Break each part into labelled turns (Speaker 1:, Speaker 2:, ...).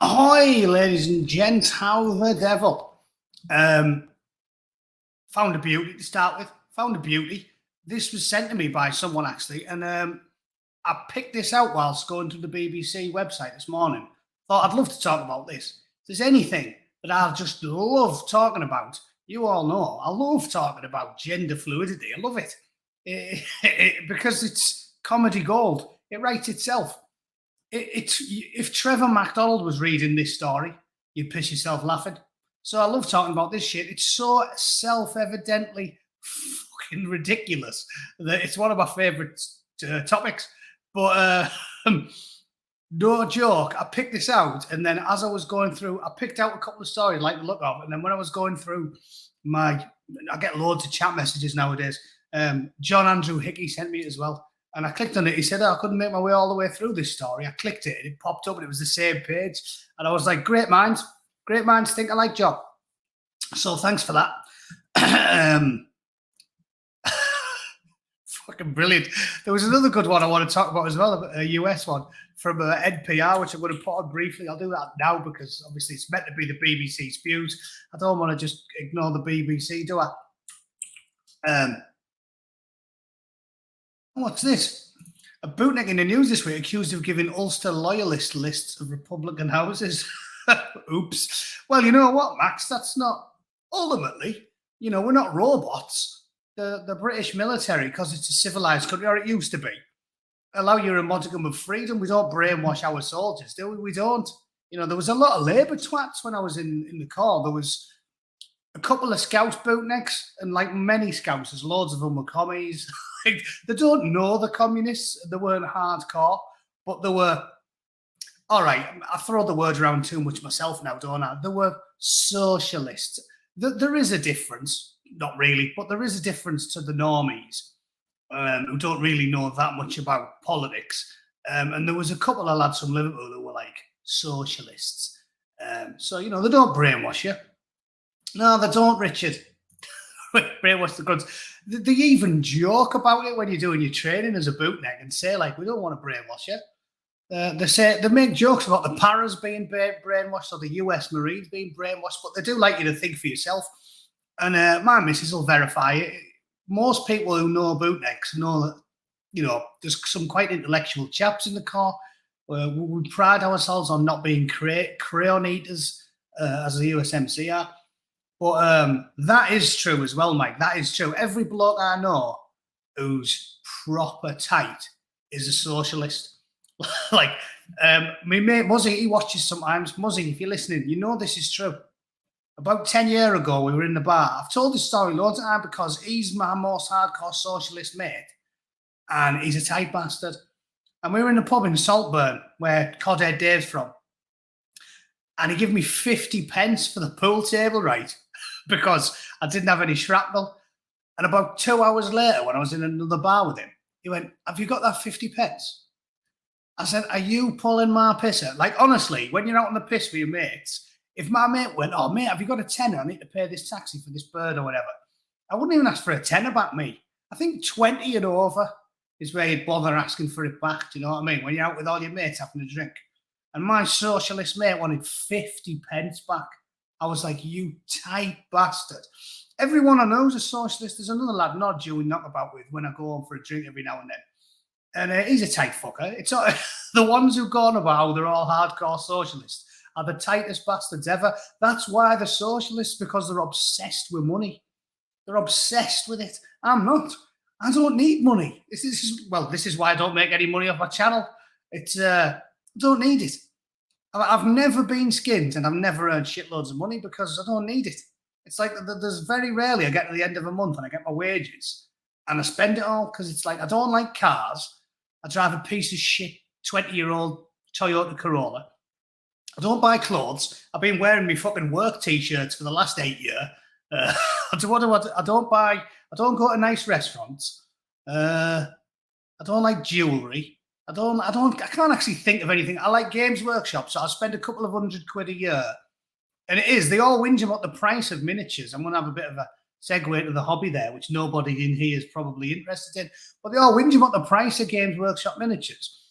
Speaker 1: Ahoy, ladies and gents, how the devil? Found a beauty to start with. Found a beauty. This was sent to me by someone, actually, and I picked this out whilst going to the BBC website this morning. Thought I'd love to talk about this. If there's anything that I just love talking about, you all know, I love talking about gender fluidity. I love it. Because it's comedy gold. It writes itself. It's if Trevor MacDonald was reading this story, you'd piss yourself laughing. So I love talking about this shit. It's so self-evidently fucking ridiculous that it's one of my favourite topics. But no joke, I picked this out, and then as I was going through, I picked out a couple of stories I like the look of, and then when I was going through I get loads of chat messages nowadays. John Andrew Hickey sent me it as well. And I clicked on it. He said, I couldn't make my way all the way through this story. I clicked it and it popped up and it was the same page. And I was like, great minds think alike, Job. So thanks for that. Fucking brilliant. There was another good one I want to talk about as well, a US one from NPR, which I'm going to put on briefly. I'll do that now because obviously it's meant to be the BBC Spews. I don't want to just ignore the BBC, do I? What's this? A bootneck in the news this week accused of giving Ulster loyalist lists of Republican houses. Oops. Well, you know what, Max? That's not ultimately, we're not robots. The British military, because it's a civilized country, or it used to be, allow you a modicum of freedom. We don't brainwash our soldiers, do we? We don't. There was a lot of Labour twats when I was in the Corps. There was a couple of Scouts bootnecks, and like many Scouts, loads of them were commies. They don't know the communists. They weren't hardcore, but they were, all right, I throw the word around too much myself now, don't I? They were socialists. There is a difference, not really, but there is a difference to the normies who don't really know that much about politics. And there was a couple of lads from Liverpool who were like socialists. So, they don't brainwash you. No, they don't, Richard. Brainwash the guns. They even joke about it when you're doing your training as a bootneck and say, like, we don't want to brainwash you. They make jokes about the paras being brainwashed or the US Marines being brainwashed, but they do like you to think for yourself. And my missus will verify it. Most people who know bootnecks know that, there's some quite intellectual chaps in the Corps. We pride ourselves on not being crayon eaters as the USMC are. But that is true as well, Mike. That is true. Every bloke I know who's proper tight is a socialist. Like, my mate Muzzy, he watches sometimes. Muzzy, if you're listening, this is true. About 10 years ago, we were in the bar. I've told this story loads of times because he's my most hardcore socialist mate. And he's a tight bastard. And we were in a pub in Saltburn, where Codhead Dave's from. And he gave me 50 pence for the pool table, right? Because I didn't have any shrapnel. And about 2 hours later, when I was in another bar with him, he went, have you got that 50 pence? I said, are you pulling my pisser? Like, honestly, when you're out on the piss with your mates, if my mate went, oh, mate, have you got a tenner? I need to pay this taxi for this bird or whatever. I wouldn't even ask for a tenner back, me. I think 20 and over is where you'd bother asking for it back. Do you know what I mean? When you're out with all your mates having a drink. And my socialist mate wanted 50 pence back. I was like, you tight bastard. Everyone I know is a socialist. There's another lad, not Jew, we knock about with when I go home for a drink every now and then. And he's a tight fucker. It's all, the ones who've gone about how they're all hardcore socialists are the tightest bastards ever. That's why they're socialists, because they're obsessed with money. They're obsessed with it. I'm not. I don't need money. This is why I don't make any money off my channel. I don't need it. I've never been skinned and I've never earned shitloads of money because I don't need it. It's like there's very rarely I get to the end of a month and I get my wages and I spend it all because it's like I don't like cars. I drive a piece of shit 20-year-old Toyota Corolla. I don't buy clothes. I've been wearing my fucking work t-shirts for the last 8 years. I don't go to nice restaurants. I don't like jewellery. I can't actually think of anything. I like Games Workshop, so I spend a couple of £100 a year. And they all whinge about the price of miniatures. I'm going to have a bit of a segue to the hobby there, which nobody in here is probably interested in. But they all whinge about the price of Games Workshop miniatures.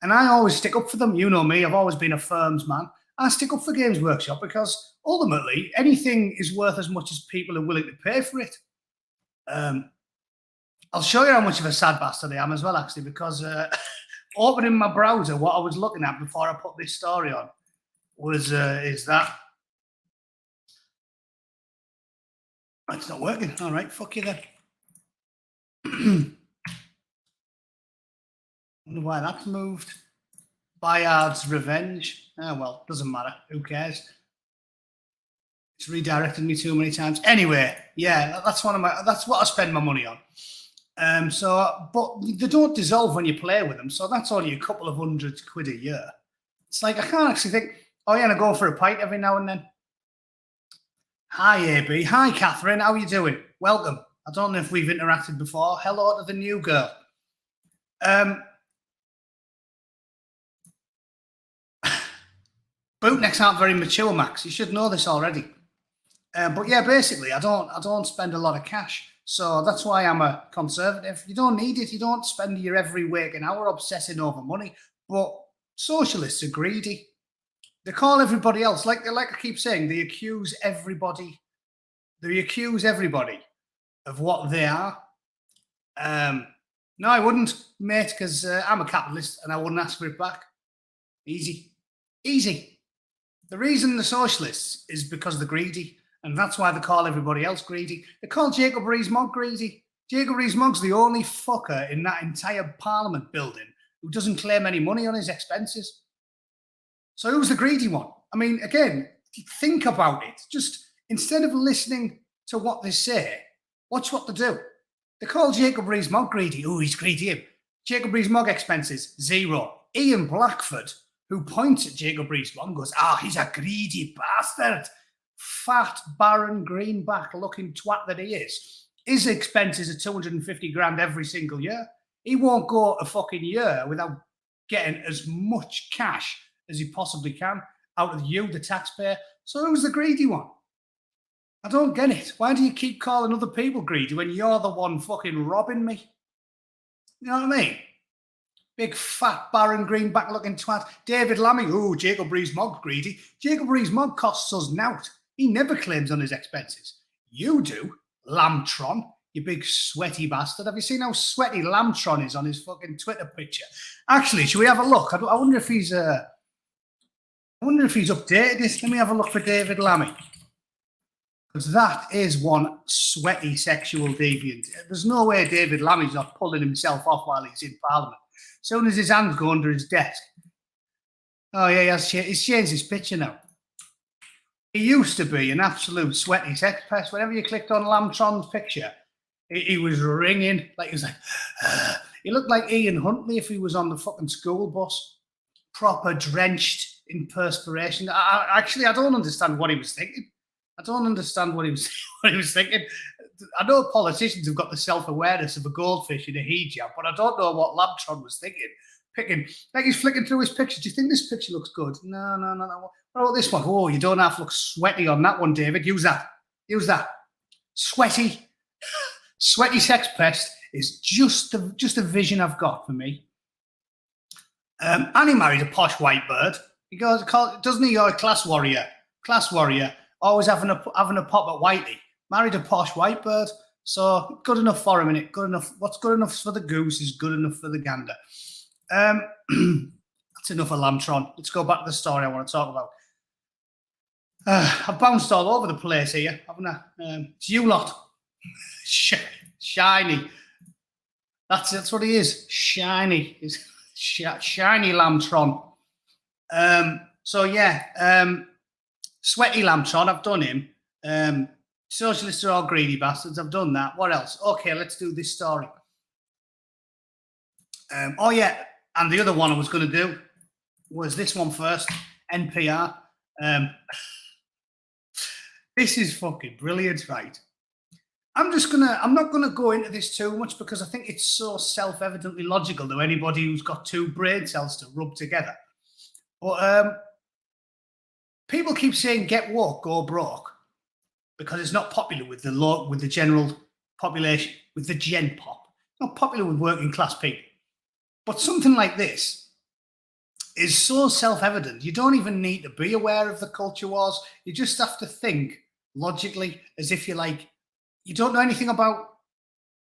Speaker 1: And I always stick up for them. You know me, I've always been a firms man. I stick up for Games Workshop because ultimately anything is worth as much as people are willing to pay for it. I'll show you how much of a sad bastard I am as well, actually, because opening my browser, what I was looking at before I put this story on was is that it's not working. All right, fuck you then. Wonder why that's moved. Bayard's Revenge. Oh well, doesn't matter. Who cares? It's redirected me too many times. Anyway, yeah, that's what I spend my money on. But they don't dissolve when you play with them, so that's only a couple of £100 a year. It's like I can't actually think. Oh yeah, and I go for a pint every now and then. Hi AB, hi Catherine, how are you doing? Welcome. I don't know if we've interacted before. Hello to the new girl. Bootnecks aren't very mature, Max. You should know this already. But yeah, basically, I don't spend a lot of cash. So that's why I'm a conservative. You don't need it. You don't spend your every waking hour obsessing over money. But socialists are greedy. They call everybody else, like I keep saying, they accuse everybody. They accuse everybody of what they are. No, I wouldn't, mate, because I'm a capitalist and I wouldn't ask for it back. Easy. Easy. The reason they're socialists is because they're greedy. And that's why they call everybody else greedy. They call Jacob Rees-Mogg greedy. Jacob Rees-Mogg's the only fucker in that entire Parliament building who doesn't claim any money on his expenses. So who's the greedy one? I mean, again, think about it. Just instead of listening to what they say, watch what they do. They call Jacob Rees-Mogg greedy. Oh, he's greedy. Jacob Rees-Mogg expenses, 0. Ian Blackford, who points at Jacob Rees-Mogg and goes, he's a greedy bastard. Fat, barren, greenback looking twat that he is. His expenses are 250 grand every single year. He won't go a fucking year without getting as much cash as he possibly can out of you, the taxpayer. So who's the greedy one? I don't get it. Why do you keep calling other people greedy when you're the one fucking robbing me? You know what I mean? Big, fat, barren, greenback looking twat. David Lammy, Jacob Rees-Mogg greedy. Jacob Rees-Mogg costs us nought. He never claims on his expenses. You do, Lambtron, you big sweaty bastard. Have you seen how sweaty Lambtron is on his fucking Twitter picture? Actually, should we have a look? I wonder if he's updated this. Let me have a look for David Lammy. Because that is one sweaty sexual deviant. There's no way David Lammy's not pulling himself off while he's in Parliament. As soon as his hands go under his desk. Oh yeah, he's changed his picture now. He used to be an absolute sweaty sex pest. Whenever you clicked on Lambtron's picture, he was ringing. Like he was like, he looked like Ian Huntley if he was on the fucking school bus, proper drenched in perspiration. I don't understand what he was thinking. I don't understand what he was thinking. I know politicians have got the self-awareness of a goldfish in a hijab, but I don't know what Lambtron was thinking. Like he's flicking through his picture. Do you think this picture looks good? No. What about this one? Oh, you don't have to look sweaty on that one, David. Use that. Sweaty sex pest is just a vision I've got for me. And he married a posh white bird. He goes, doesn't he? You're a class warrior. Always having a pop at Whitey. Married a posh white bird. So good enough for him, innit? Good enough. What's good enough for the goose is good enough for the gander. That's enough of Lambtron. Let's go back to the story I want to talk about. I've bounced all over the place here, haven't I? It's you lot. Shiny. That's what he is. Shiny. He's shiny Lambtron. Sweaty Lambtron, I've done him. Socialists are all greedy bastards. I've done that. What else? Okay, let's do this story. And the other one I was going to do was this one first. NPR. This is fucking brilliant, right? I'm not gonna go into this too much because I think it's so self-evidently logical to anybody who's got two brain cells to rub together. But people keep saying get woke, go broke, because it's not popular with the general population, with the gen pop. Not popular with working class people. But something like this is so self-evident. You don't even need to be aware of the culture wars. You just have to think logically, as if you're like, you don't know anything about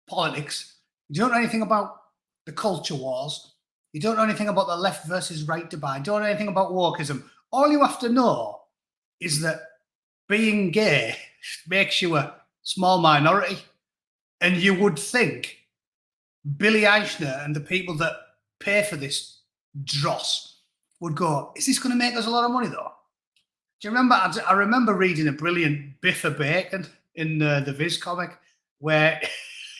Speaker 1: politics. You don't know anything about the culture wars. You don't know anything about the left versus right debate. You don't know anything about wokeism. All you have to know is that being gay makes you a small minority. And you would think Billy Eichner and the people that pay for this dross would go, is this going to make us a lot of money though? Do you remember? I remember reading a brilliant Biffa Bacon in the Viz comic where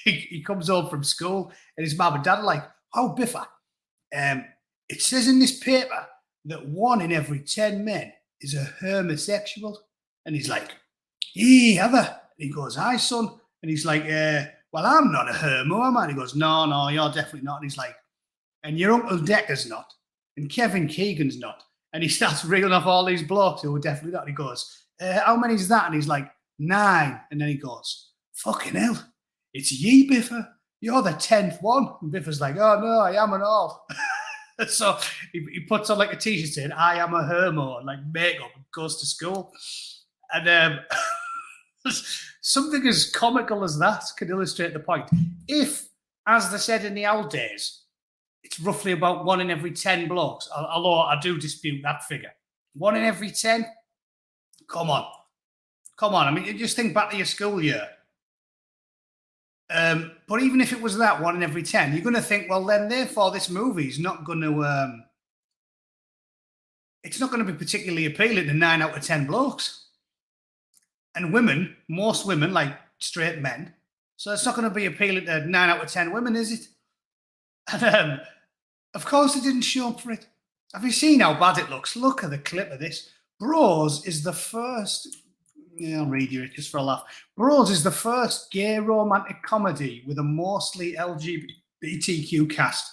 Speaker 1: he comes home from school and his mum and dad are like, oh, Biffa, it says in this paper that 1 in every 10 men is a homosexual. And he's like, ever? And he goes, aye, son. And he's like, well, I'm not a homo, am I? And he goes, no, you're definitely not. And he's like, and your Uncle Decker's not. And Kevin Keegan's not. And he starts reeling off all these blokes who are definitely not. And he goes, how many is that? And he's like, 9. And then he goes, fucking hell, it's ye, Biffa. You're the 10th one. And Biffa's like, oh, no, I am and all. So he puts on like a t-shirt saying, I am a homo, and like makeup, and goes to school. And something as comical as that can illustrate the point. If, as they said in the old days, it's roughly about 1 in every 10 blokes, although I do dispute that figure. 1 in every 10? Come on. I mean, you just think back to your school year. But even if it was that 1 in every 10, you're going to think, well, then therefore this movie's not going to, it's not going to be particularly appealing to 9 out of 10 blokes. And women, most women, like straight men. So it's not going to be appealing to 9 out of 10 women, is it? And of course, they didn't show up for it. Have you seen how bad it looks? Look at the clip of this. Bros is the first. Yeah, I'll read you it just for a laugh. Bros is the first gay romantic comedy with a mostly LGBTQ cast.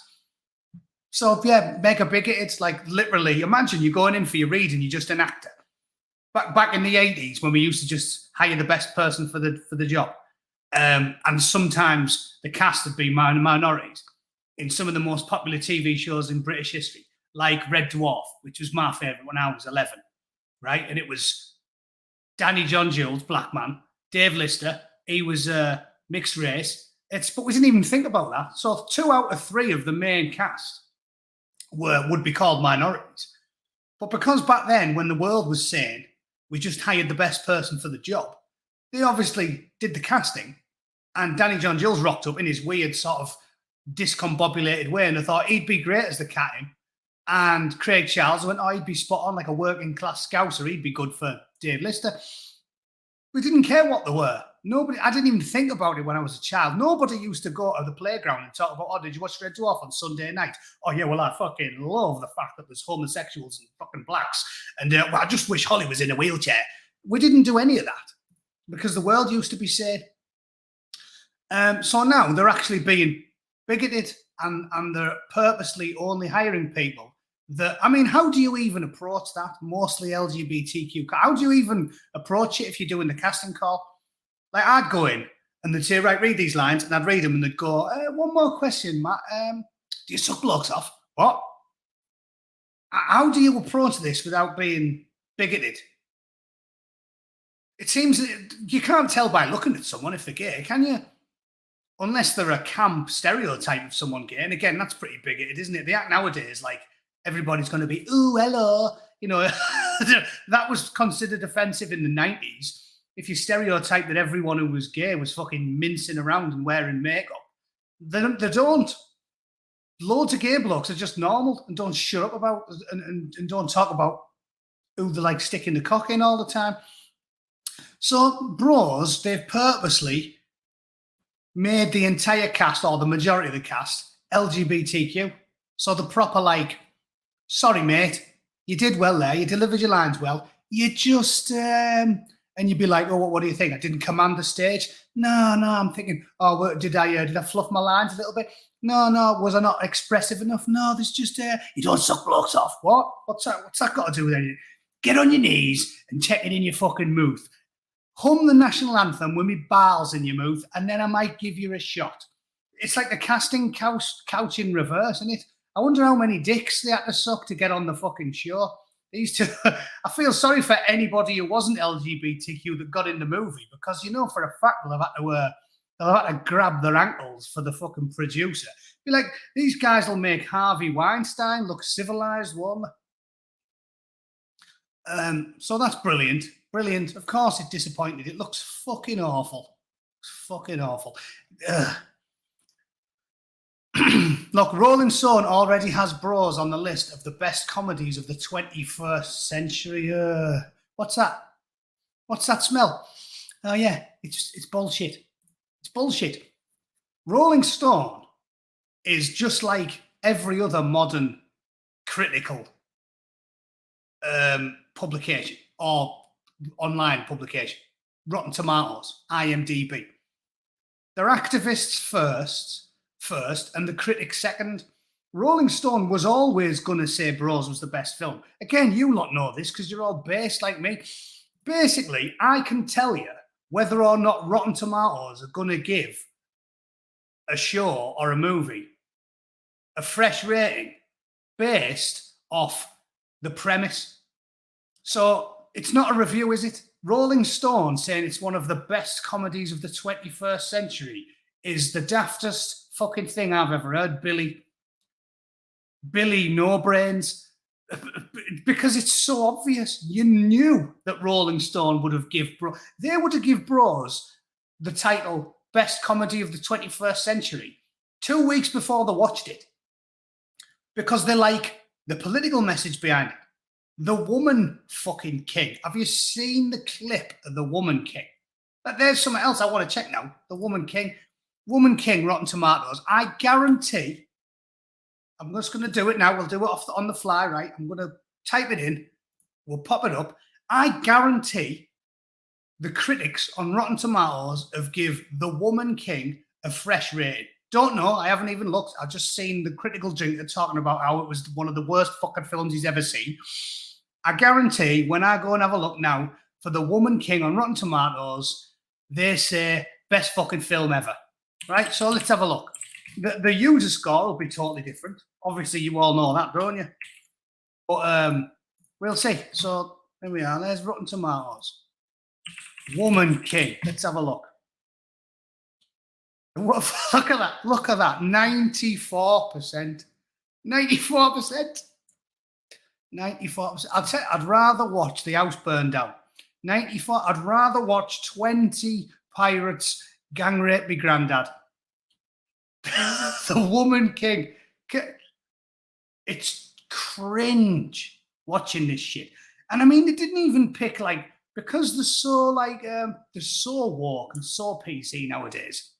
Speaker 1: So yeah, mega bigoted. Like literally, imagine you're going in for your reading, you're just an actor. Back in the 80s, when we used to just hire the best person for the job, and sometimes the cast would be minorities in some of the most popular TV shows in British history, like Red Dwarf, which was my favourite when I was 11, right? And it was Danny John Jules, black man, Dave Lister, he was mixed race. But we didn't even think about that. So 2 out of 3 of the main cast would be called minorities. But because back then, when the world was saying, we just hired the best person for the job, they obviously did the casting, and Danny John Jules rocked up in his weird sort of discombobulated way, and I thought he'd be great as the captain. And Craig Charles went, oh, he'd be spot on, like a working class scouser. He'd be good for Dave Lister. We didn't care what they were. Nobody. I didn't even think about it when I was a child. Nobody used to go to the playground and talk about, oh, did you watch Red Dwarf on Sunday night? Oh, yeah, well, I fucking love the fact that there's homosexuals and fucking blacks. And well, I just wish Holly was in a wheelchair. We didn't do any of that because the world used to be said. So now they're actually being bigoted and they're purposely only hiring people that, I mean, how do you even approach that? Mostly LGBTQ. How do you even approach it if you're doing the casting call? Like, I'd go in and they'd say, right, read these lines, and I'd read them and they'd go, one more question, Matt. Do you suck blokes off? What? How do you approach this without being bigoted? It seems that you can't tell by looking at someone if they're gay, can you? Unless they're a camp stereotype of someone gay. And again, that's pretty bigoted, isn't it? The act nowadays, like, everybody's going to be, ooh, hello. You know, that was considered offensive in the 90s. If you stereotype that everyone who was gay was fucking mincing around and wearing makeup, they don't. Loads of gay blokes are just normal and don't shut up about and don't talk about who they like sticking the cock in all the time. So Bros, they've purposely made the entire cast, or the majority of the cast, LGBTQ. So the proper like, sorry mate, you did well there, you delivered your lines well, you just and you'd be like, oh, what do you think? I didn't command the stage. No, I'm thinking, oh, did I fluff my lines a little bit? No, was I not expressive enough? No, there's just you don't suck blokes off. What? What's that got to do with anything? Get on your knees and check it in your fucking mouth. Hum the national anthem with me bars in your mouth, and then I might give you a shot. It's like the casting couch in reverse, isn't it? I wonder how many dicks they had to suck to get on the fucking show. These two, I feel sorry for anybody who wasn't LGBTQ that got in the movie, because you know for a fact they'll have to grab their ankles for the fucking producer. Be like, these guys will make Harvey Weinstein look civilized, won't they? So that's brilliant. Brilliant. Of course it disappointed. It looks fucking awful. It's fucking awful. Look, Rolling Stone already has Bros on the list of the best comedies of the 21st century. What's that? What's that smell? Oh yeah, it's bullshit. It's bullshit. Rolling Stone is just like every other modern critical publication or online publication. Rotten Tomatoes, IMDb. They're activists first, and the critics second. Rolling Stone was always going to say Bros was the best film. Again, you lot know this because you're all based like me. Basically, I can tell you whether or not Rotten Tomatoes are going to give a show or a movie a fresh rating based off the premise. So it's not a review, is it? Rolling Stone saying it's one of the best comedies of the 21st century is the daftest fucking thing I've ever heard. Billy No Brains. Because it's so obvious. You knew that Rolling Stone would have they would have give Bros the title Best Comedy of the 21st Century 2 weeks before they watched it. Because they like the political message behind it. The Woman fucking King. Have you seen the clip of The Woman King? There's something else I want to check now. The Woman King. Woman King, Rotten Tomatoes. I guarantee, I'm just going to do it now. We'll do it on the fly, right? I'm going to type it in. We'll pop it up. I guarantee the critics on Rotten Tomatoes have give The Woman King a fresh rating. Don't know. I haven't even looked. I've just seen the critical drinker talking about how it was one of the worst fucking films he's ever seen. I guarantee when I go and have a look now for The Woman King on Rotten Tomatoes, they say best fucking film ever. Right? So let's have a look. The user score will be totally different. Obviously, you all know that, don't you? But we'll see. So there we are. There's Rotten Tomatoes. Woman King. Let's have a look. Look at that. Look at that. 94%. 94%. 94%. I'd rather watch the house burn down. 94. I'd rather watch 20 pirates gang rape me granddad. The Woman King. It's cringe watching this shit. And I mean, they didn't even pick because they're so they're so woke and so PC nowadays.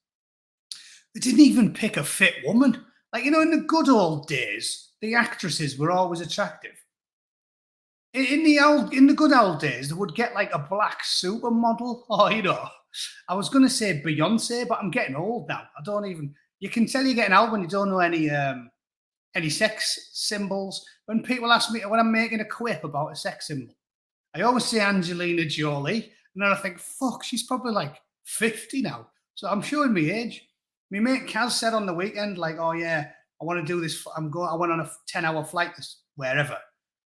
Speaker 1: They didn't even pick a fit woman. In the good old days, the actresses were always attractive. In the good old days, they would get a black supermodel, or I was going to say Beyonce, but I'm getting old now. I don't even. You can tell you're getting old when you don't know any sex symbols. When people ask me when I'm making a quip about a sex symbol, I always say Angelina Jolie, and then I think, fuck, she's probably 50 now. So I'm showing my age. My mate Kaz said on the weekend, oh yeah, I want to do this. I went on a 10-hour flight wherever.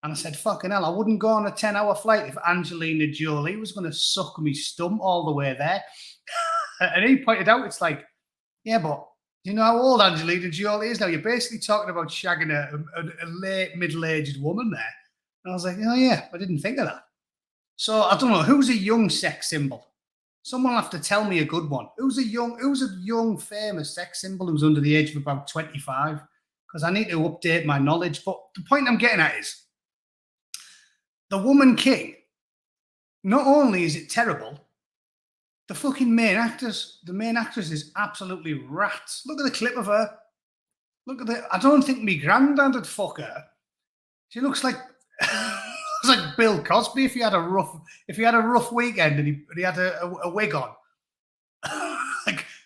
Speaker 1: And I said, fucking hell, I wouldn't go on a 10-hour flight if Angelina Jolie was going to suck me stump all the way there. And he pointed out, it's yeah, but you know how old Angelina Jolie is now? You're basically talking about shagging a late middle-aged woman there. And I was like, oh yeah, I didn't think of that. So I don't know, who's a young sex symbol? Someone will have to tell me a good one. Who's a young famous sex symbol who's under the age of about 25? Because I need to update my knowledge. But the point I'm getting at is, The Woman King, not only is it terrible, the fucking main actress is absolutely rats. Look at the clip of her. Look at I don't think me granddad would fuck her. She looks like it's like Bill Cosby if he had a rough weekend and he had a wig on.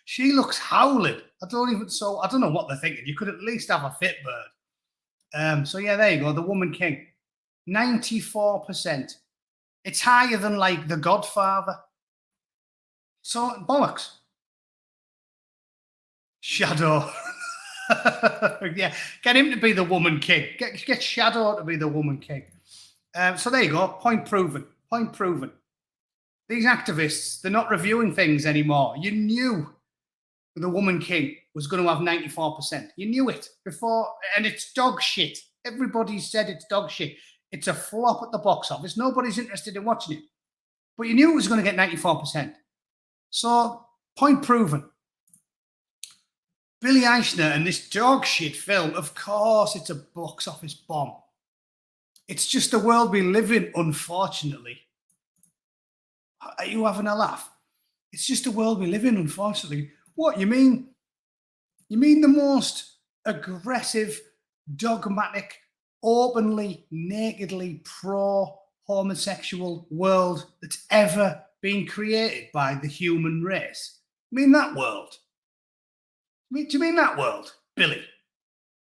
Speaker 1: She looks howling. I don't know what they're thinking. You could at least have a fit bird. So yeah, there you go. The Woman King. 94%. It's higher than The Godfather. So bollocks. Shadow. Yeah, get him to be the woman king. Get Shadow to be the woman king. So there you go. Point proven. Point proven. These activists, they're not reviewing things anymore. You knew the woman king was going to have 94%. You knew it before, and it's dog shit. Everybody said it's dog shit. It's a flop at the box office. Nobody's interested in watching it. But you knew it was going to get 94%. So, point proven. Billy Eichner and this dog shit film, of course it's a box office bomb. It's just the world we live in, unfortunately. Are you having a laugh? It's just the world we live in, unfortunately. What, you mean? You mean the most aggressive, dogmatic, openly, nakedly pro-homosexual world that's ever been created by the human race? You mean that world? Do you mean that world, Billy?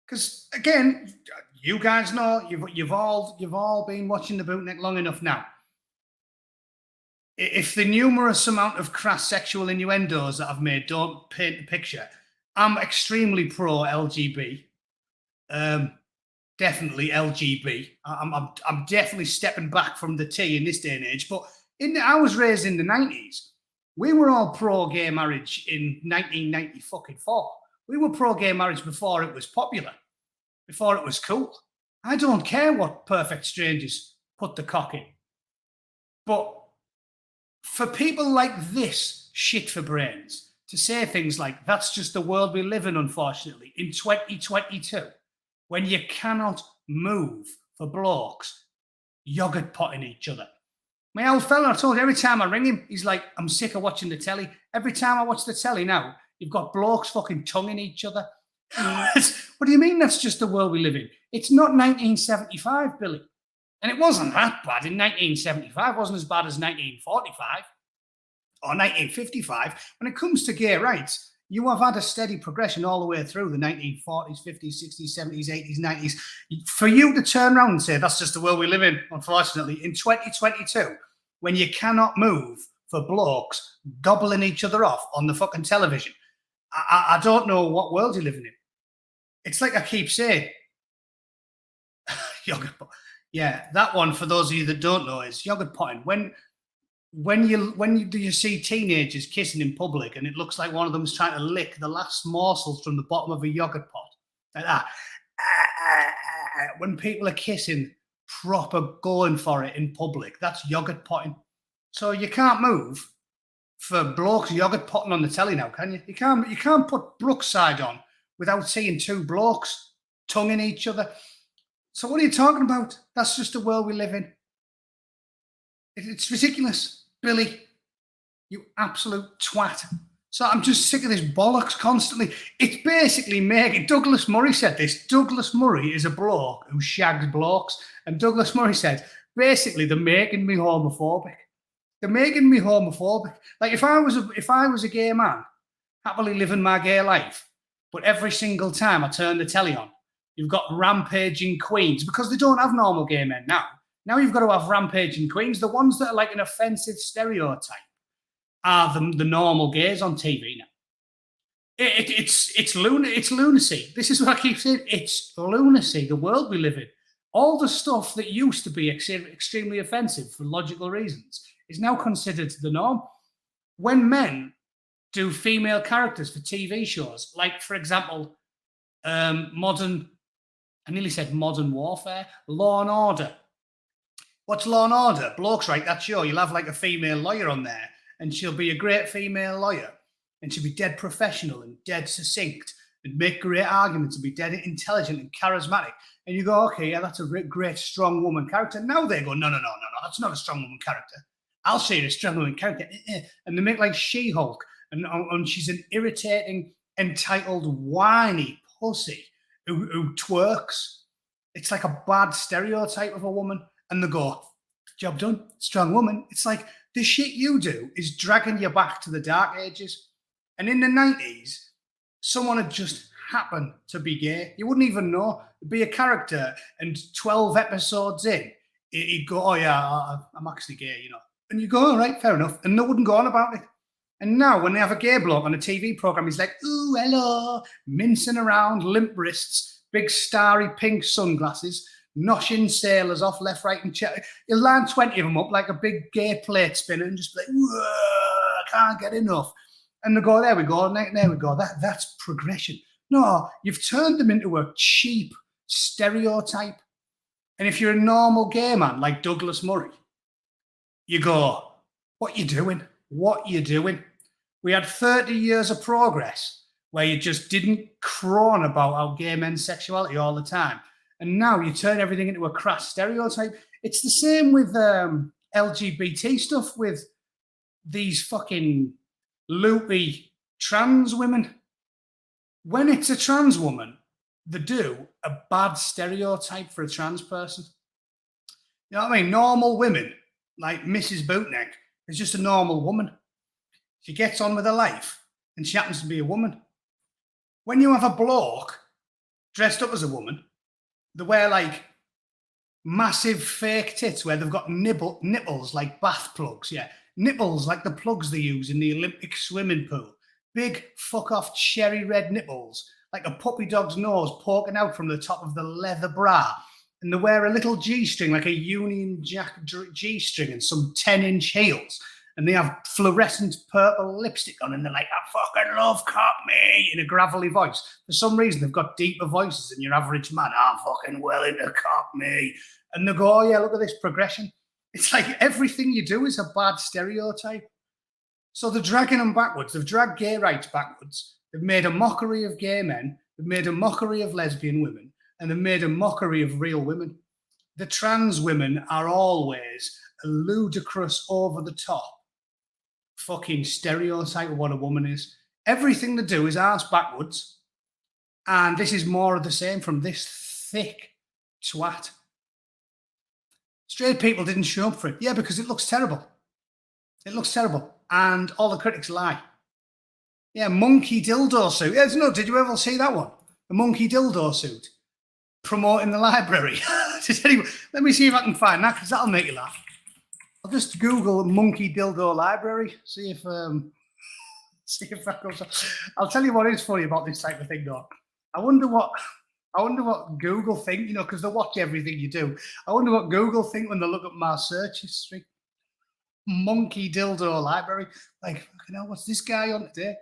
Speaker 1: Because again, you guys know you've all been watching the Bootneck long enough now. If the numerous amount of crass sexual innuendos that I've made don't paint the picture, I'm extremely pro LGB. Definitely LGB. I'm definitely stepping back from the T in this day and age. But I was raised in the 90s. We were all pro-gay marriage in 1994. We were pro-gay marriage before it was popular, before it was cool. I don't care what perfect strangers put the cock in. But for people like this shit for brains to say things like, that's just the world we live in, unfortunately, in 2022, when you cannot move for blokes yogurt potting each other. My old fella, I told you, every time I ring him, he's like, I'm sick of watching the telly. Every time I watch the telly now, you've got blokes fucking tonguing each other. What do you mean that's just the world we live in? It's not 1975, Billy. And it wasn't that bad in 1975. It wasn't as bad as 1945 or 1955. When it comes to gay rights, you have had a steady progression all the way through the 1940s, 50s, 60s, 70s, 80s, 90s. For you to turn around and say, that's just the world we live in, unfortunately, in 2022, when you cannot move for blokes gobbling each other off on the fucking television, I don't know what world you're living in. It's like I keep saying, yogurt pot. Yeah, that one, for those of you that don't know, is yogurt potting. When you see teenagers kissing in public and it looks like one of them's trying to lick the last morsels from the bottom of a yogurt pot, like that. When people are kissing, proper going for it in public, that's yogurt potting. So you can't move for blokes yogurt potting on the telly now, can you? You can't put Brookside on without seeing two blokes tonguing each other. So what are you talking about? That's just the world we live in. It's ridiculous, Billy. You absolute twat. So I'm just sick of this bollocks constantly. It's basically making... Douglas Murray said this. Douglas Murray is a bloke who shags blokes. And Douglas Murray said, basically, they're making me homophobic. They're making me homophobic. Like, if I was a gay man, happily living my gay life, but every single time I turn the telly on, you've got rampaging queens, because they don't have normal gay men now. Now you've got to have rampaging queens. The ones that are like an offensive stereotype are the normal gays on TV now. It's lunacy. This is what I keep saying. It's lunacy, the world we live in. All the stuff that used to be extremely offensive for logical reasons is now considered the norm. When men do female characters for TV shows, like, for example, modern warfare, Law and Order. What's Law and Order? Blokes write that show. You'll have like a female lawyer on there, and she'll be a great female lawyer, and she'll be dead professional and dead succinct and make great arguments and be dead intelligent and charismatic. And you go, okay, yeah, that's a great strong woman character. Now they go, no, that's not a strong woman character. I'll show you a strong woman character. And they make like She-Hulk, and she's an irritating, entitled, whiny pussy who twerks. It's like a bad stereotype of a woman. And they go, job done, strong woman. It's like, the shit you do is dragging you back to the dark ages. And in the 90s, someone had just happened to be gay. You wouldn't even know. It'd be a character, and 12 episodes in, he'd go, oh yeah, I'm actually gay, you know. And you go, all right, fair enough. And they wouldn't go on about it. And now when they have a gay bloke on a TV programme, he's like, ooh, hello, mincing around, limp wrists, big starry pink sunglasses, noshing sailors off left, right, and chat. He'll line 20 of them up like a big gay plate spinner and just be like, I can't get enough. And they go, there we go, there we go. That's progression. No, you've turned them into a cheap stereotype. And if you're a normal gay man like Douglas Murray, you go, what you doing? What you doing? We had 30 years of progress where you just didn't crone about our gay men's sexuality all the time. And now you turn everything into a crass stereotype. It's the same with LGBT stuff, with these fucking loopy trans women. When it's a trans woman, they do a bad stereotype for a trans person. You know what I mean? Normal women, like Mrs. Bootneck, is just a normal woman. She gets on with her life, and she happens to be a woman. When you have a bloke dressed up as a woman, they wear like massive fake tits where they've got nipples like bath plugs, yeah. Nipples like the plugs they use in the Olympic swimming pool. Big fuck off cherry red nipples, like a puppy dog's nose poking out from the top of the leather bra. And they wear a little G-string, like a Union Jack G-string, and some 10-inch heels. And they have fluorescent purple lipstick on, and they're like, I fucking love cop me, in a gravelly voice. For some reason, they've got deeper voices than your average man. I'm fucking well into cop me. And they go, oh yeah, look at this progression. It's like everything you do is a bad stereotype. So they're dragging them backwards. They've dragged gay rights backwards. They've made a mockery of gay men. They've made a mockery of lesbian women. And they've made a mockery of real women. The trans women are always a ludicrous, over-the-top fucking stereotype of what a woman is. Everything they do is arse backwards. And this is more of the same from this thick twat. Straight people didn't show up for it. Yeah, because it looks terrible. It looks terrible. And all the critics lie. Yeah, monkey dildo suit. Yeah, no, did you ever see that one? The monkey dildo suit. Promoting the library. Let me see if I can find that, because that'll make you laugh. I'll just Google monkey dildo library, see if that comes up. I'll tell you what is funny about this type of thing, though. I wonder what Google think, you know, because they watch everything you do. I wonder what Google think when they look at my search history. Monkey dildo library. Like, fucking hell, what's this guy on today?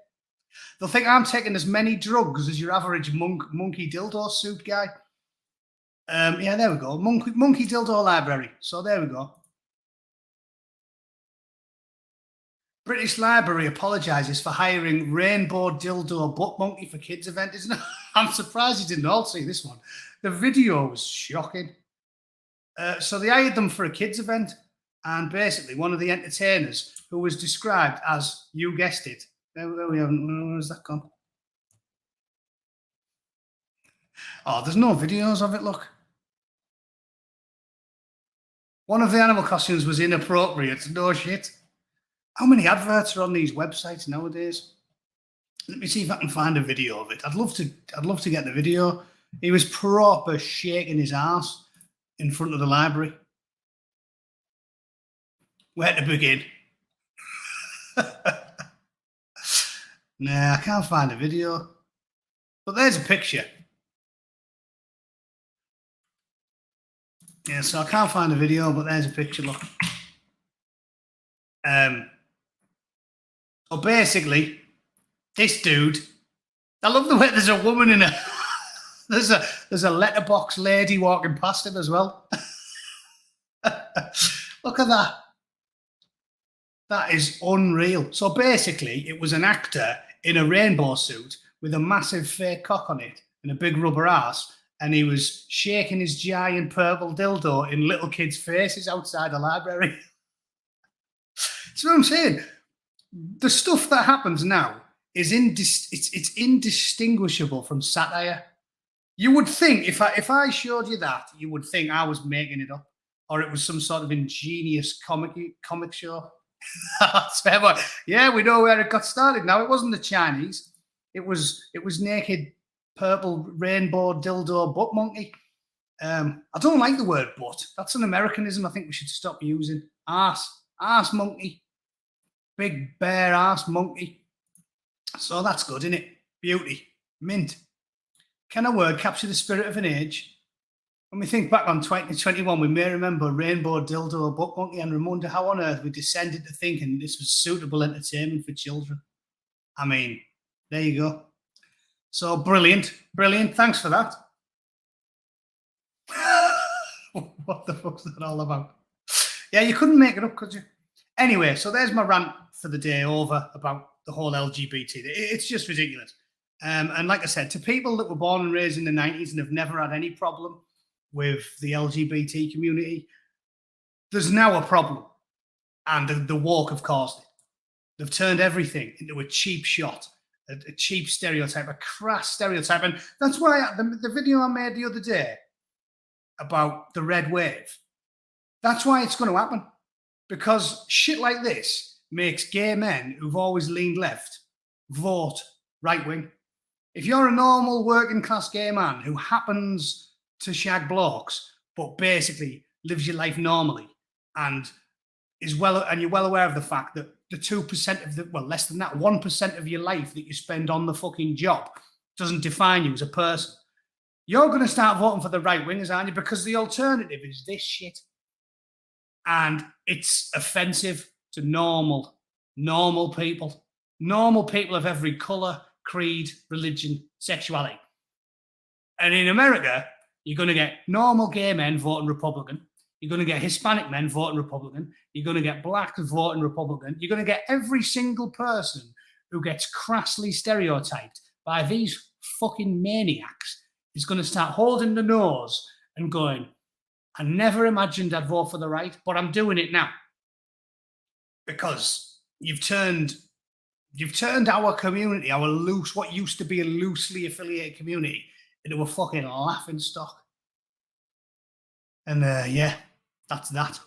Speaker 1: They'll think I'm taking as many drugs as your average monkey dildo suit guy. Yeah, there we go. Monkey dildo library. So there we go. British Library apologises for hiring rainbow dildo butt monkey for kids event. Isn't it? I'm surprised you didn't all see this one. The video was shocking. So they hired them for a kids event, and basically one of the entertainers, who was described as, you guessed it, there we have. Where's that gone? Oh, there's no videos of it. Look. One of the animal costumes was inappropriate. No shit. How many adverts are on these websites nowadays? Let me see if I can find a video of it. I'd love to get the video. He was proper shaking his ass in front of the library. Where to begin? Nah, I can't find a video. But there's a picture. Yeah, so I can't find a video, but there's a picture, look. So basically, this dude, I love the way there's a woman in a, there's a letterbox lady walking past him as well. Look at that. That is unreal. So basically, it was an actor in a rainbow suit with a massive fake cock on it and a big rubber ass, and he was shaking his giant purple dildo in little kids' faces outside the library. That's what I'm saying. The stuff that happens now is it's indistinguishable from satire. You would think, if I showed you that, you would think I was making it up, or it was some sort of ingenious comic show. Yeah, we know where it got started now. It wasn't the Chinese. It was naked purple rainbow dildo butt monkey. I don't like the word butt. That's an Americanism I think we should stop using. Arse monkey. big bare ass monkey. So that's good, isn't it? Beauty. Mint. Can a word capture the spirit of an age? When we think back on 2021, we may remember Rainbow Dildo, Buck Monkey, and wonder how on earth we descended to thinking this was suitable entertainment for children. I mean, there you go. So brilliant, brilliant. Thanks for that. What the fuck's that all about? Yeah, you couldn't make it up, could you? Anyway, so there's my rant for the day over about the whole LGBT. It's just ridiculous. And like I said, to people that were born and raised in the 90s and have never had any problem with the LGBT community, there's now a problem. And the woke have caused it. They've turned everything into a cheap shot, a cheap stereotype, a crass stereotype. And that's why the video I made the other day about the red wave, that's why it's going to happen. Because shit like this makes gay men who've always leaned left vote right wing. If you're a normal working class gay man who happens to shag blokes, but basically lives your life normally and you're well aware of the fact that the 2% of the, well, less than that, 1% of your life that you spend on the fucking job doesn't define you as a person, you're going to start voting for the right wingers, aren't you? Because the alternative is this shit. And it's offensive to normal people of every colour, creed, religion, sexuality. And in America, you're going to get normal gay men voting Republican. You're going to get Hispanic men voting Republican. You're going to get blacks voting Republican. You're going to get every single person who gets crassly stereotyped by these fucking maniacs is going to start holding the nose and going, I never imagined I'd vote for the right, but I'm doing it now. Because you've turned our community, what used to be a loosely affiliated community, into a fucking laughing stock. And yeah, that's that.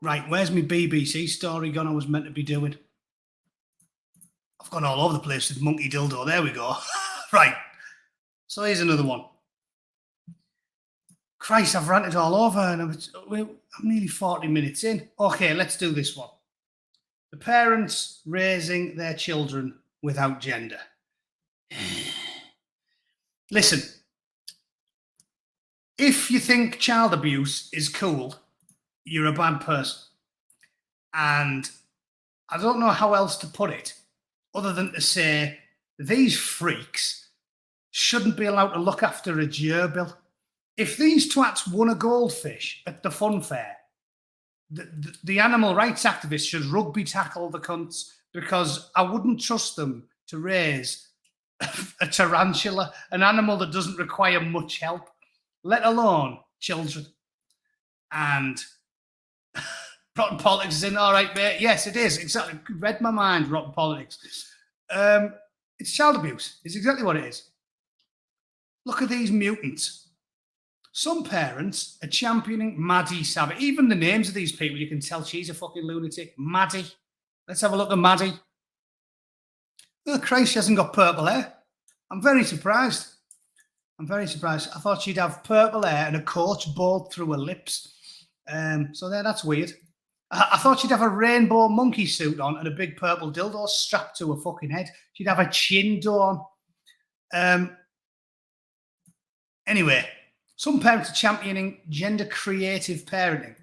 Speaker 1: Right, where's my BBC story gone I was meant to be doing? I've gone all over the place with Monkey Dildo. There we go. Right. So here's another one. Christ, I've ranted all over and I'm nearly 40 minutes in. Okay, let's do this one. The parents raising their children without gender. Listen, if you think child abuse is cool, you're a bad person. And I don't know how else to put it other than to say these freaks shouldn't be allowed to look after a gerbil. If these twats won a goldfish at the fun fair, the animal rights activists should rugby tackle the cunts, because I wouldn't trust them to raise a tarantula, an animal that doesn't require much help, let alone children. And rotten politics is in, all right, mate. Yes, it is. Exactly. Read my mind, rotten politics. It's child abuse. It's exactly what it is. Look at these mutants. Some parents are championing Maddie Savage. Even the names of these people, you can tell she's a fucking lunatic. Maddie. Let's have a look at Maddie. Oh, Christ, she hasn't got purple hair. I'm very surprised. I thought she'd have purple hair and a coach balled through her lips. So there, that's weird. I thought she'd have a rainbow monkey suit on and a big purple dildo strapped to her fucking head. She'd have a chin on. Anyway, some parents are championing gender creative parenting,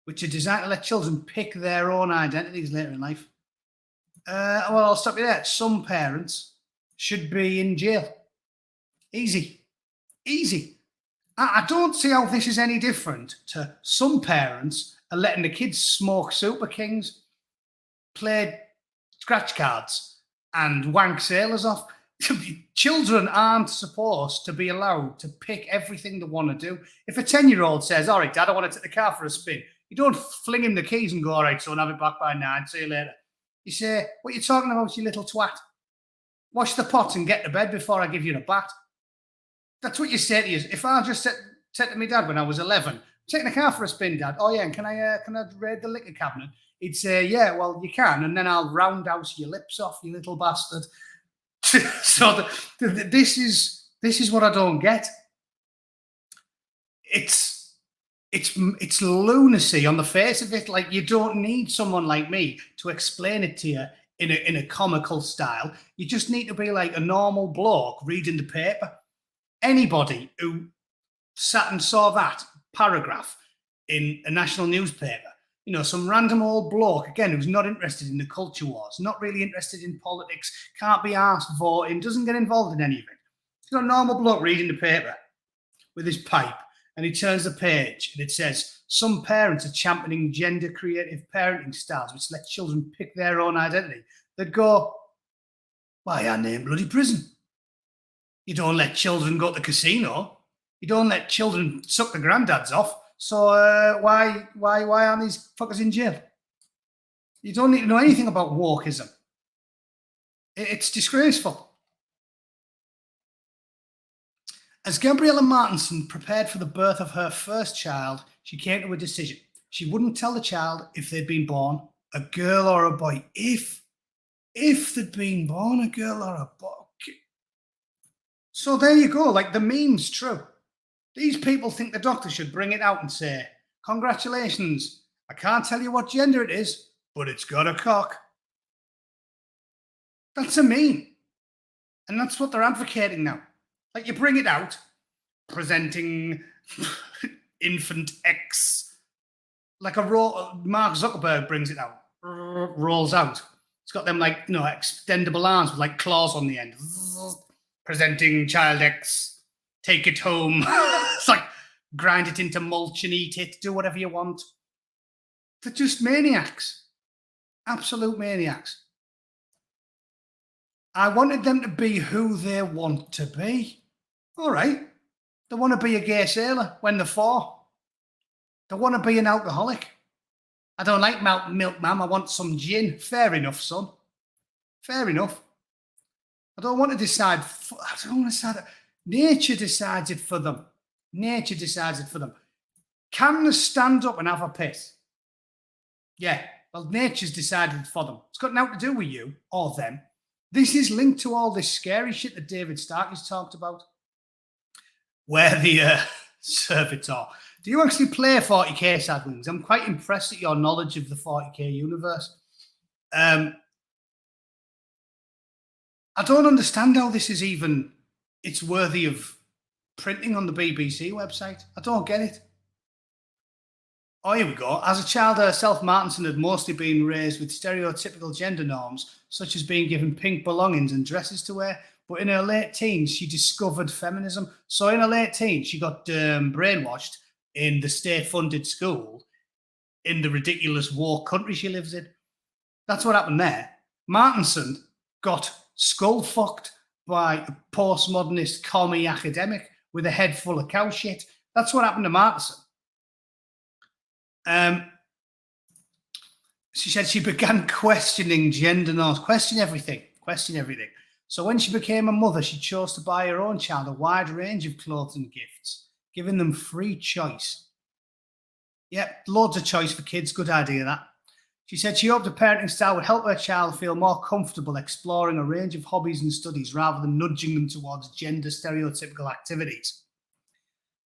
Speaker 1: which are designed to let children pick their own identities later in life. Well, I'll stop you there. Some parents should be in jail. Easy. I don't see how this is any different to some parents are letting the kids smoke Super Kings, play scratch cards, and wank sailors off. Children aren't supposed to be allowed to pick everything they want to do. If a 10-year-old says, all right, Dad, I want to take the car for a spin, you don't fling him the keys and go, all right, son, have it back by 9, see you later. You say, what are you talking about, you little twat? Wash the pots and get to bed before I give you a bat. That's what you say to you. If I just said to my dad when I was 11, taking the car for a spin, Dad. Oh, yeah, and can I raid the liquor cabinet? He'd say, yeah, well, you can, and then I'll roundhouse your lips off, you little bastard. So this is what I don't get. It's it's lunacy on the face of it. Like, you don't need someone like me to explain it to you in a comical style. You just need to be like a normal bloke reading the paper. Anybody who sat and saw that paragraph in a national newspaper, you know, some random old bloke, again, who's not interested in the culture wars, not really interested in politics, can't be asked voting, doesn't get involved in any of it. He's got a normal bloke reading the paper with his pipe, and he turns the page and it says, some parents are championing gender creative parenting styles which let children pick their own identity. They'd go, why aren't they in bloody prison? You don't let children go to the casino. You don't let children suck the granddads off. So why aren't these fuckers in jail? You don't need to know anything about wokeism. It's disgraceful. As Gabriella Martinson prepared for the birth of her first child, she came to a decision. She wouldn't tell the child if they'd been born a girl or a boy. If they'd been born a girl or a boy. So there you go. Like, the meme's true. These people think the doctor should bring it out and say, congratulations, I can't tell you what gender it is, but it's got a cock. That's a meme. And that's what they're advocating now. Like, you bring it out, presenting infant X, like Mark Zuckerberg brings it out, rolls out. It's got them, like, you know, extendable arms with like claws on the end. Presenting child X, take it home. It's like, grind it into mulch and eat it, do whatever you want. They're just maniacs. Absolute maniacs. I wanted them to be who they want to be. All right. They want to be a gay sailor when they're 4. They want to be an alcoholic. I don't like milk, ma'am. I want some gin. Fair enough, son. Fair enough. I don't want to decide. I don't want to decide. Nature decides it for them. Nature decides it for them. Can they stand up and have a piss? Yeah. Well, nature's decided for them. It's got nothing to do with you or them. This is linked to all this scary shit that David Stark has talked about. Where the servitor. Do you actually play 40k, Sadwings? I'm quite impressed at your knowledge of the 40k universe. I don't understand how this is even, it's worthy of printing on the BBC website. I don't get it. Oh, here we go. As a child herself, Martinson had mostly been raised with stereotypical gender norms, such as being given pink belongings and dresses to wear. But in her late teens, she discovered feminism. So in her late teens, she got brainwashed in the state-funded school in the ridiculous war country she lives in. That's what happened there. Martinson got skull-fucked by a postmodernist commie academic with a head full of cow shit. That's what happened to Martinson. She said she began questioning gender norms, question everything. So when she became a mother, she chose to buy her own child a wide range of clothes and gifts, giving them free choice. Yep, loads of choice for kids. Good idea, that. She said she hoped a parenting style would help her child feel more comfortable exploring a range of hobbies and studies rather than nudging them towards gender stereotypical activities.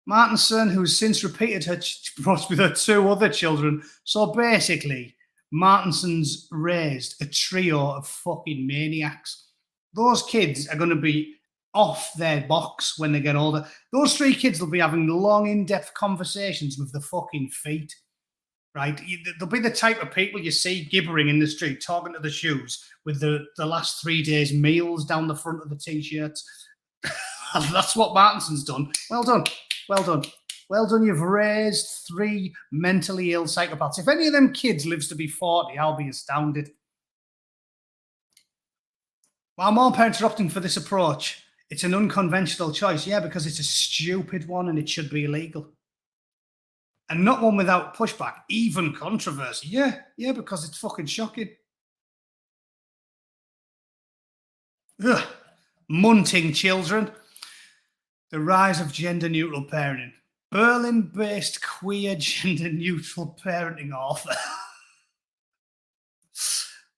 Speaker 1: Martinson, who's since repeated her approach with her 2 other children. So basically, Martinson's raised a trio of fucking maniacs. Those kids are going to be off their box when they get older. Those 3 kids will be having long, in-depth conversations with the fucking feet, right? They'll be the type of people you see gibbering in the street, talking to the shoes with the last 3 days' meals down the front of the T-shirts. That's what Martinson's done. Well done. Well done. Well done. You've raised 3 mentally ill psychopaths. If any of them kids lives to be 40, I'll be astounded. While more parents are opting for this approach, it's an unconventional choice. Yeah, because it's a stupid one and it should be illegal. And not one without pushback, even controversy. Yeah, because it's fucking shocking. Ugh. Munting children. The rise of gender-neutral parenting. Berlin-based queer gender-neutral parenting author.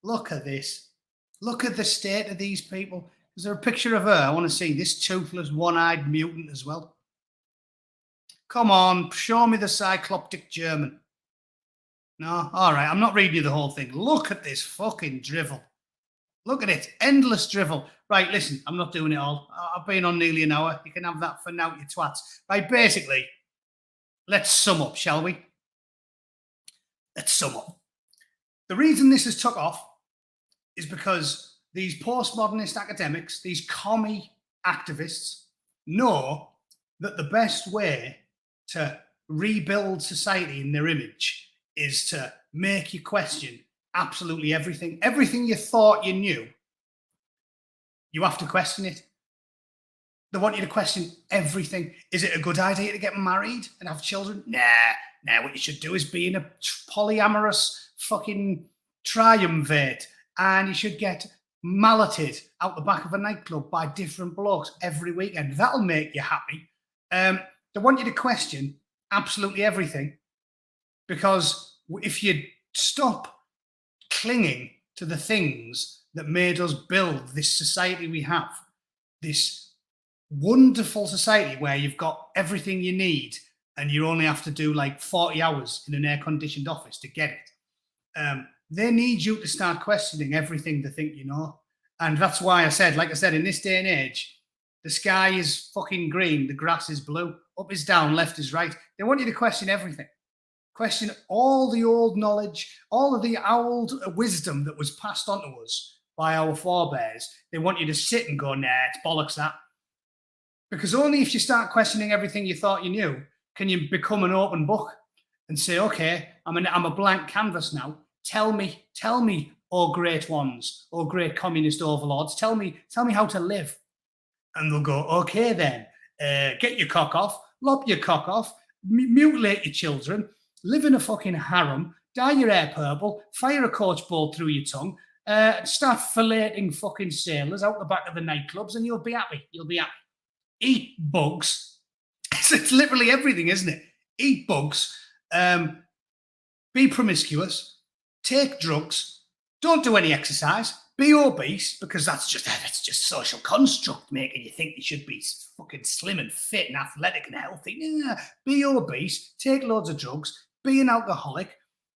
Speaker 1: Look at this. Look at the state of these people. Is there a picture of her? I want to see this toothless, one-eyed mutant as well. Come on, show me the cycloptic German. No? All right, I'm not reading you the whole thing. Look at this fucking drivel. Look at it. Endless drivel. Right, listen, I'm not doing it all. I've been on nearly an hour. You can have that for now, you twats. Right, basically, let's sum up, shall we? Let's sum up. The reason this has took off is because these postmodernist academics, these commie activists, know that the best way to rebuild society in their image is to make you question absolutely everything. Everything you thought you knew, you have to question it. They want you to question everything. Is it a good idea to get married and have children? Nah, what you should do is be in a polyamorous fucking triumvirate, and you should get malleted out the back of a nightclub by different blokes every weekend. That'll make you happy. They want you to question absolutely everything, because if you stop clinging to the things that made us build this society we have, this wonderful society where you've got everything you need and you only have to do like 40 hours in an air-conditioned office to get it. They need you to start questioning everything they think you know. And that's why I said, like I said, in this day and age, the sky is fucking green, the grass is blue, up is down, left is right. They want you to question everything. Question all the old knowledge, all of the old wisdom that was passed on to us by our forebears. They want you to sit and go, nah, it's bollocks that. Because only if you start questioning everything you thought you knew can you become an open book and say, okay, I'm a blank canvas now. Tell me, oh great ones, oh great communist overlords, tell me how to live. And they'll go, okay then, get your cock off, lop your cock off, mutilate your children, live in a fucking harem, dye your hair purple, fire a coach ball through your tongue, start filleting fucking sailors out the back of the nightclubs, and you'll be happy. You'll be happy. Eat bugs. It's literally everything, isn't it? Eat bugs, be promiscuous, take drugs, don't do any exercise, be obese, because that's just social construct making you think you should be fucking slim and fit and athletic and healthy. Yeah. Be obese, take loads of drugs, be an alcoholic,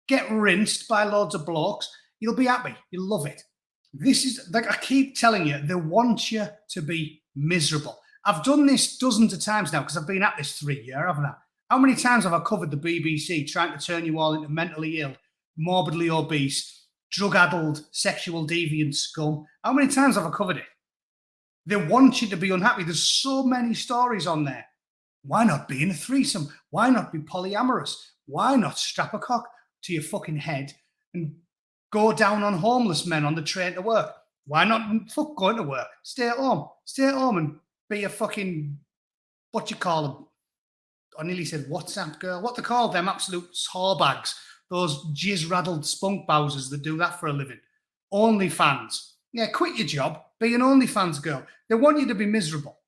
Speaker 1: get rinsed by loads of blokes. You'll be happy. You'll love it. This is, like I keep telling you, they want you to be miserable. I've done this dozens of times now because I've been at this 3 years, haven't I? How many times have I covered the BBC trying to turn you all into mentally ill, morbidly obese, drug-addled, sexual deviant scum? How many times have I covered it? They want you to be unhappy. There's so many stories on there. Why not be in a threesome? Why not be polyamorous? Why not strap a cock to your fucking head and go down on homeless men on the train to work? Why not fuck going to work? Stay at home. Stay at home and be a fucking, what you call them? I nearly said WhatsApp girl. What they call them absolute whorebags. Those jizz-raddled spunk bowsers that do that for a living. OnlyFans. Yeah, quit your job. Be an OnlyFans girl. They want you to be miserable.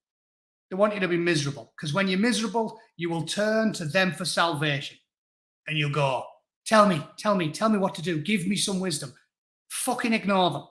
Speaker 1: They want you to be miserable. Because when you're miserable, you will turn to them for salvation. And you'll go, tell me what to do. Give me some wisdom. Fucking ignore them.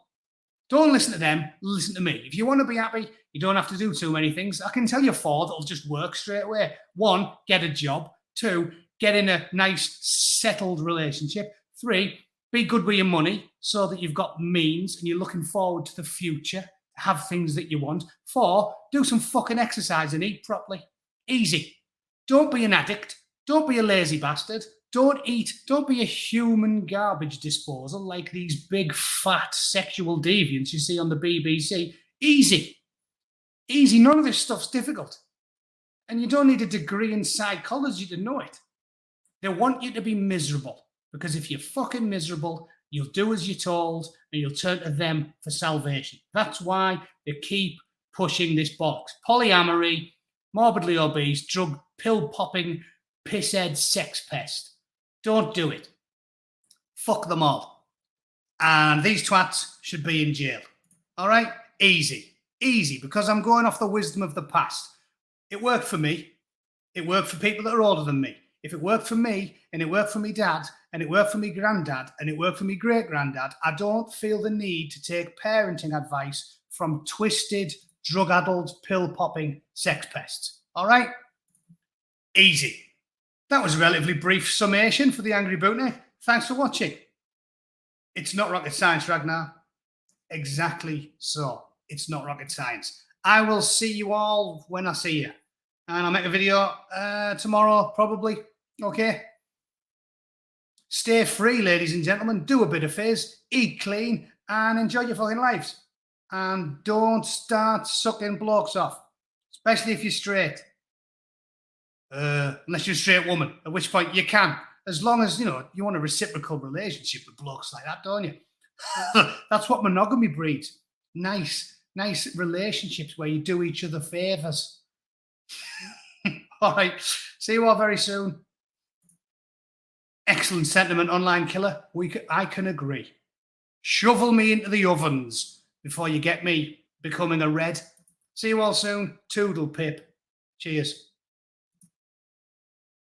Speaker 1: Don't listen to them. Listen to me. If you want to be happy, you don't have to do too many things. I can tell you 4 that'll just work straight away. 1, get a job. 2, get in a nice, settled relationship. 3, be good with your money so that you've got means and you're looking forward to the future, have things that you want. 4, do some fucking exercise and eat properly. Easy. Don't be an addict. Don't be a lazy bastard. Don't be a human garbage disposal like these big, fat sexual deviants you see on the BBC. Easy. Easy. None of this stuff's difficult. And you don't need a degree in psychology to know it. They want you to be miserable. Because if you're fucking miserable, you'll do as you're told and you'll turn to them for salvation. That's why they keep pushing this box. Polyamory, morbidly obese, drug, pill-popping, pisshead sex pest. Don't do it. Fuck them all. And these twats should be in jail. All right? Easy. Easy, because I'm going off the wisdom of the past. It worked for me. It worked for people that are older than me. If it worked for me, and it worked for me dad, and it worked for me granddad, and it worked for me great-granddad, I don't feel the need to take parenting advice from twisted, drug-addled, pill-popping sex pests. All right? Easy. That was a relatively brief summation for the Angry Bootneck. Thanks for watching. It's not rocket science, Ragnar. Exactly so. It's not rocket science. I will see you all when I see you. And I'll make a video tomorrow, probably. Okay? Stay free, ladies and gentlemen. Do a bit of fizz, eat clean, and enjoy your fucking lives. And don't start sucking blokes off, especially if you're straight. Unless you're a straight woman, at which point you can. As long as, you want a reciprocal relationship with blokes like that, don't you? That's what monogamy breeds. Nice relationships where you do each other favours. All right. See you all very soon. Excellent sentiment, online killer. I can agree. Shovel me into the ovens before you get me becoming a red. See you all soon. Toodle pip. Cheers.